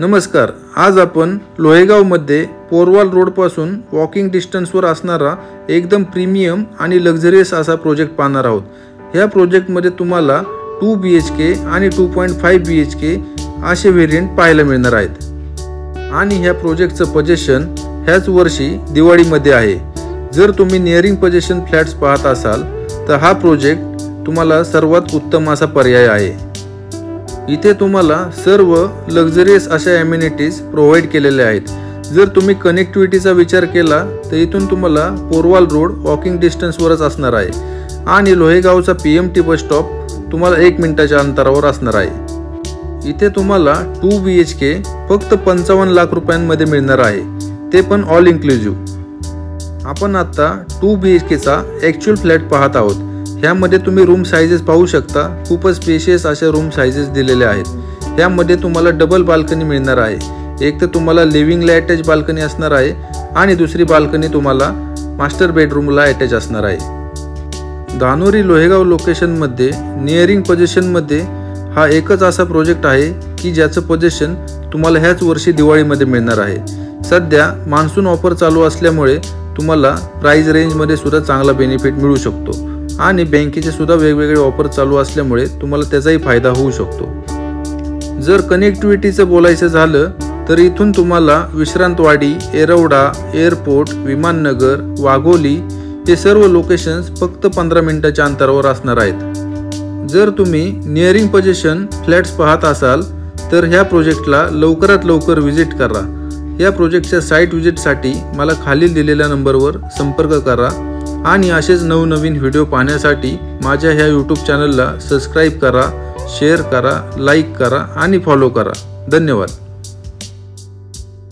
नमस्कार। आज आपण लोहेगावमध्ये पोरवाल रोड पासून वॉकिंग डिस्टन्सवर असणारा एकदम प्रीमियम आणि लक्झरियस असा प्रोजेक्ट पाहणार आहोत। ह्या प्रोजेक्टमध्ये तुम्हाला 2 BHK आणि 2.5 BHK असे व्हेरिएंट पाहायला मिळणार आहेत आणि ह्या प्रोजेक्टचं पोझिशन ह्याच वर्षी दिवाळीमध्ये आहे। जर तुम्ही नियरिंग पोझिशन फ्लॅट्स पाहत असाल तर हा प्रोजेक्ट तुम्हाला सर्वात उत्तम असा पर्याय आहे। इथे तुम्हाला सर्व लक्झरियस अशा ॲम्युनिटीज प्रोव्हाइड केलेले आहेत। जर तुम्ही कनेक्टिव्हिटीचा विचार केला तर इथून तुम्हाला पोरवाल रोड वॉकिंग डिस्टन्सवरच असणार आहे आणि लोहेगावचा PMT बस स्टॉप तुम्हाला 1 मिनिटाच्या अंतरावर असणार आहे। इथे तुम्हाला 2 BHK फक्त 55 लाख रुपयांमध्ये मिळणार आहे, ते पण ऑल इन्क्लुझिव्ह। आपण आता 2 BHK चा ॲक्च्युअल फ्लॅट पाहत आहोत। ह्यामध्ये तुम्ही रूम साइजेस पाहू शकता। खूपच स्पेशियस अशा रूम साइजेस दिलेले आहेत। ह्यामध्ये तुम्हाला डबल बाल्कनी मिळणार आहे। एक तर तुम्हाला लिव्हिंगला अटॅच बाल्कनी असणार आहे आणि दुसरी बाल्कनी तुम्हाला मास्टर बेडरूमला अटॅच असणार आहे। धानोरी लोहेगाव लोकेशनमध्ये नियरिंग पोझिशनमध्ये हा एकच असा प्रोजेक्ट आहे की ज्याचं पोझिशन तुम्हाला ह्याच वर्षी दिवाळीमध्ये मिळणार आहे। सध्या मान्सून ऑफर चालू असल्यामुळे तुम्हाला प्राइस रेंजमध्ये सुद्धा चांगला बेनिफिट मिळू शकतो आणि बँकेचे सुद्धा वेगवेगळे ऑफर चालू असल्यामुळे तुम्हाला त्याचाही फायदा होऊ शकतो। जर कनेक्टिव्हिटीचं बोलायचं झालं तर इथून तुम्हाला विश्रांतवाडी, येरवडा, एअरपोर्ट, विमाननगर, वाघोली हे सर्व लोकेशन्स फक्त 15 मिनिटाच्या अंतरावर असणार आहेत। जर तुम्ही नियरिंग पोझिशन फ्लॅट्स पाहत असाल तर ह्या प्रोजेक्टला लवकरात लवकर व्हिजिट करा। या प्रोजेक्टच्या साईट व्हिजिटसाठी मला खालील दिलेल्या नंबरवर संपर्क करा आणि असेच नवनवीन व्हिडिओ पाहण्यासाठी माझ्या ह्या YouTube चॅनलला सबस्क्राईब करा, शेअर करा, लाईक करा आणि फॉलो करा। धन्यवाद।